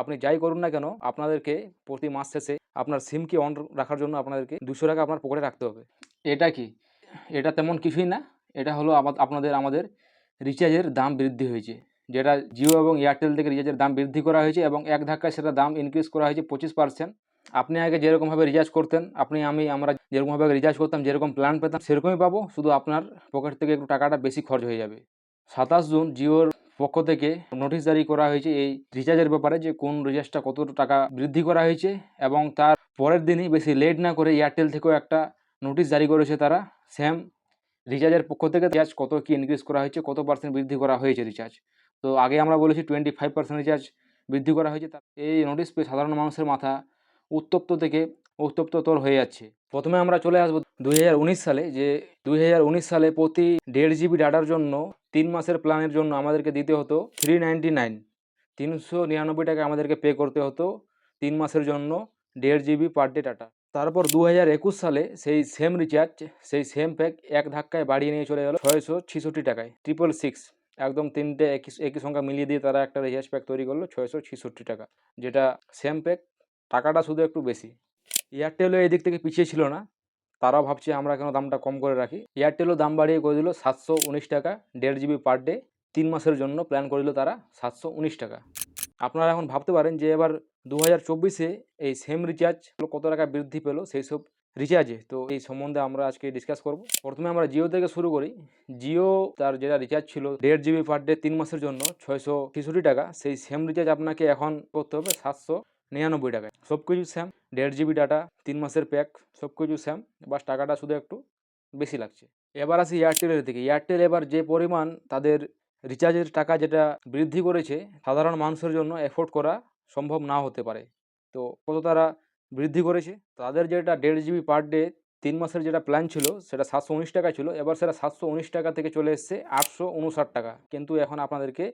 আপনি যাই করুন না কেন আপনাদেরকে প্রতি মাস শেষে আপনার সিমকে অন রাখার জন্য আপনাদেরকে 200 টাকা আপনার পকেটে রাখতে হবে। এটা কি? এটা তেমন কিছুই না, এটা হলো আমাদের রিচার্জের দাম বৃদ্ধি হয়েছে, যেটা জিও এবং এয়ারটেল থেকে রিচার্জের দাম বৃদ্ধি করা হয়েছে এবং এক ধাক্কায় সেটা দাম ইনক্রিজ করা হয়েছে 25%। আপনি আগে যেরকমভাবে রিচার্জ করতেন, আমরা যেরকমভাবে রিচার্জ করতাম, যেরকম প্ল্যান পেতাম সেরকমই পাবো, শুধু আপনার পকেট থেকে একটু টাকাটা বেশি খরচ হয়ে যাবে। 27 জুন জিওর পক্ষ থেকে নোটিশ জারি করা হয়েছে এই রিচার্জের ব্যাপারে, যে কোন রিচার্জটা কত টাকা বৃদ্ধি করা হয়েছে, এবং তার পরের দিনই বেশি লেট না করে এয়ারটেল থেকেও একটা নোটিশ জারি করেছে তারা, সেম রিচার্জের পক্ষ থেকে রিচার্জ কত কি ইনক্রিজ করা হয়েছে, কত পার্সেন্ট বৃদ্ধি করা হয়েছে রিচার্জ। তো আগে আমরা বলেছি 25% রিচার্জ বৃদ্ধি করা হয়েছে। এই নোটিশ পেয়ে সাধারণ মানুষের মাথা উত্তপ্ততর হয়ে যাচ্ছে। প্রথমে আমরা চলে আসবো 2019 সালে, যে 2019 সালে প্রতি 1.5 জিবি ডাটার জন্য 3 মাসের প্ল্যানের জন্য আমাদেরকে দিতে হতো 399 টাকা আমাদেরকে পে করতে হতো 3 মাসের জন্য 1.5 জিবি পার ডে ডাটা। তারপর 2021 সালে সেই সেম রিচার্জ, সেই সেম প্যাক এক ধাক্কায় বাড়িয়ে নিয়ে চলে গেল 666 টাকায়, 666, একদম তিনটে একই সংখ্যা মিলিয়ে দিয়ে তারা একটা রিচার্জ প্যাক তৈরি করলো 666 টাকা, যেটা সেম প্যাক, টাকাটা শুধু একটু বেশি। এয়ারটেলও এই দিক থেকে পিছিয়ে ছিল না, তারাও ভাবছে আমরা কেন দামটা কম করে রাখি। এয়ারটেলও দাম বাড়িয়ে করে দিল 719 টাকা, 1.5 জিবি পার ডে, 3 মাসের জন্য প্ল্যান করে দিল তারা 719 টাকা। আপনারা এখন ভাবতে পারেন যে এবার 2024-এ এই সেম রিচার্জ কত টাকা বৃদ্ধি পেল সেই সব রিচার্জে। তো এই সম্বন্ধে আমরা আজকে ডিসকাস করব। প্রথমে আমরা জিও থেকে শুরু করি। জিও তার যেটা রিচার্জ ছিল 1.5 জিবি পার ডে 3 মাসের জন্য 663 টাকা, সেই সেম রিচার্জ আপনাকে এখন করতে হবে 799 টাকায়। সব কিছু সেম, 1.5 জিবি ডাটা, 3 মাসের প্যাক, সব কিছু সেম, বাস টাকাটা শুধু একটু বেশি লাগছে। এবার আসি এয়ারটেলের দিকে। এয়ারটেল এবার যে পরিমাণ তাদের রিচার্জের টাকা যেটা বৃদ্ধি করেছে, সাধারণ মানুষের জন্য এফোর্ড করা সম্ভব নাও হতে পারে। তো কত তারা বৃদ্ধি করেছে, তাদের যেটা 1.5 জিবি পার ডে 3 মাসের যেটা প্ল্যান ছিল সেটা 719 টাকা ছিল, এবার সেটা 719 টাকা থেকে চলে এসছে 859 টাকা। কিন্তু এখন আপনাদেরকে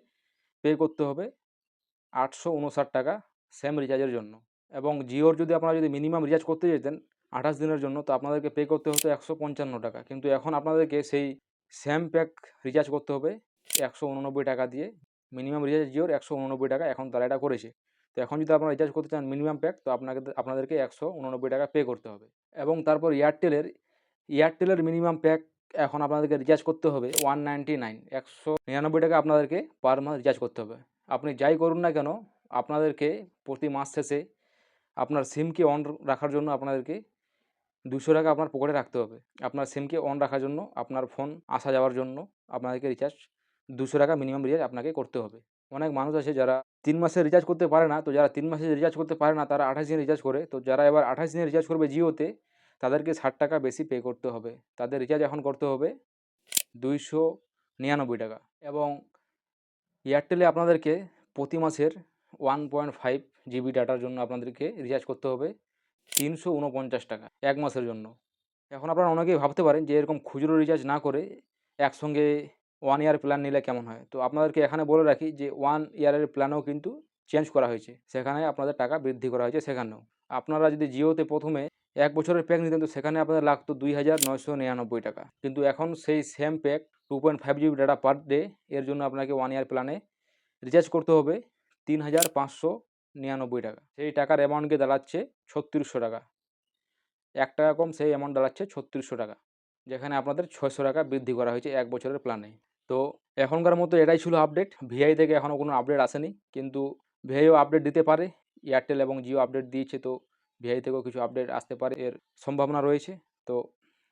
পে করতে হবে 859 টাকা সেম রিচার্জের জন্য। এবং জিওর আপনারা যদি মিনিমাম রিচার্জ করতে যেতেন 28 দিনের জন্য, তো আপনাদেরকে পে করতে হতো 155 টাকা। কিন্তু এখন আপনাদেরকে সেই সেম প্যাক রিচার্জ করতে হবে 189 টাকা দিয়ে। মিনিমাম রিচার্জ জিওর 189 টাকা এখন তারা এটা করেছে। তো এখন যদি আপনারা রিচার্জ করতে চান মিনিমাম প্যাক, তো আপনাদেরকে 189 টাকা পে করতে হবে। এবং তারপর এয়ারটেলের মিনিমাম প্যাক এখন আপনাদেরকে রিচার্জ করতে হবে 199 টাকা আপনাদেরকে পার মান্থ রিচার্জ করতে হবে। আপনি যাই করুন না কেন আপনাদেরকে প্রতি মাস শেষে আপনার সিমকে অন রাখার জন্য আপনাদেরকে 200 টাকা আপনার পকেটে রাখতে হবে। আপনার সিমকে অন রাখার জন্য, আপনার ফোন আসা যাওয়ার জন্য আপনাদেরকে রিচার্জ 200 টাকা মিনিমাম রিচার্জ আপনাকে করতে হবে। অনেক মানুষ আছে যারা 3 মাসের রিচার্জ করতে পারে না, তো যারা 3 মাসের রিচার্জ করতে পারে না তারা 28 দিনের রিচার্জ করে। তো যারা এবার 28 দিনের রিচার্জ করবে জিওতে, তাদেরকে 60 টাকা বেশি পে করতে হবে। তাদের রিচার্জ এখন করতে হবে 299 টাকা। এবং এয়ারটেলে আপনাদেরকে প্রতি মাসের 1.5 জিবি ডাটার জন্য আপনাদেরকে রিচার্জ করতে হবে 349 টাকা এক মাসের জন্য। এখন আপনারা অনেকেই ভাবতে পারেন যে এরকম খুচরো রিচার্জ না করে একসঙ্গে 1 ইয়ার প্ল্যান নিলে কেমন হয়। তো আপনাদেরকে এখানে বলে রাখি যে 1 ইয়ারের প্ল্যানও কিন্তু চেঞ্জ করা হয়েছে, সেখানে আপনাদের টাকা বৃদ্ধি করা হয়েছে। সেখানেও আপনারা যদি জিওতে প্রথমে 1 বছরের প্যাক নিতেন, তো সেখানে আপনাদের লাগতো 2999 টাকা। কিন্তু এখন সেই same pack 2.5 GB data per day, এর জন্য আপনাকে 1 ইয়ার প্ল্যানে রিচার্জ করতে হবে 3599 টাকা। সেই টাকার অ্যামাউন্ট গিয়ে দাঁড়াচ্ছে 3600 টাকা। 1 টাকা কম, সেই অ্যামাউন্ট দাঁড়াচ্ছে 3600 টাকা, যেখানে আপনাদের 600 টাকা বৃদ্ধি করা হয়েছে 1 বছরের প্ল্যানে। তো এখনকার মতো এটাই ছিল আপডেট। ভিআই থেকে এখনও কোনো আপডেট আসেনি, কিন্তু ভিআইও আপডেট দিতে পারে। এয়ারটেল এবং জিও আপডেট দিয়েছে, তো ভিআই থেকেও কিছু আপডেট আসতে পারে, এর সম্ভাবনা রয়েছে। তো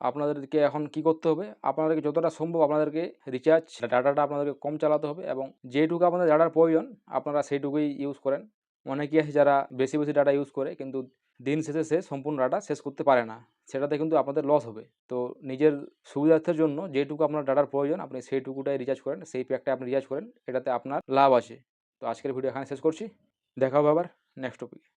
আপনাদেরকে এখন কি করতে হবে, আপনাদেরকে যতটা সম্ভব আপনাদেরকে রিচার্জ ডাটাটা আপনাদেরকে কম চালাতে হবে, এবং যেটুকু আপনাদের ডাটার প্রয়োজন আপনারা সেইটুকুই ইউজ করেন। অনেকেই আছে যারা বেশি ডাটা ইউজ করে, কিন্তু দিন শেষে সে সম্পূর্ণ ডাটা শেষ করতে পারে না, সেটাতে কিন্তু আপনাদের লস হবে। তো নিজের সুবিধার্থের জন্য যেটুকু আপনার ডাটার প্রয়োজন আপনি সেইটুকুটাই রিচার্জ করেন, সেই প্যাকটা আপনি রিচার্জ করেন, এটাতে আপনার লাভ আছে। তো আজকের ভিডিও এখানে শেষ করছি, দেখা হবে আবার নেক্সট টপিকে।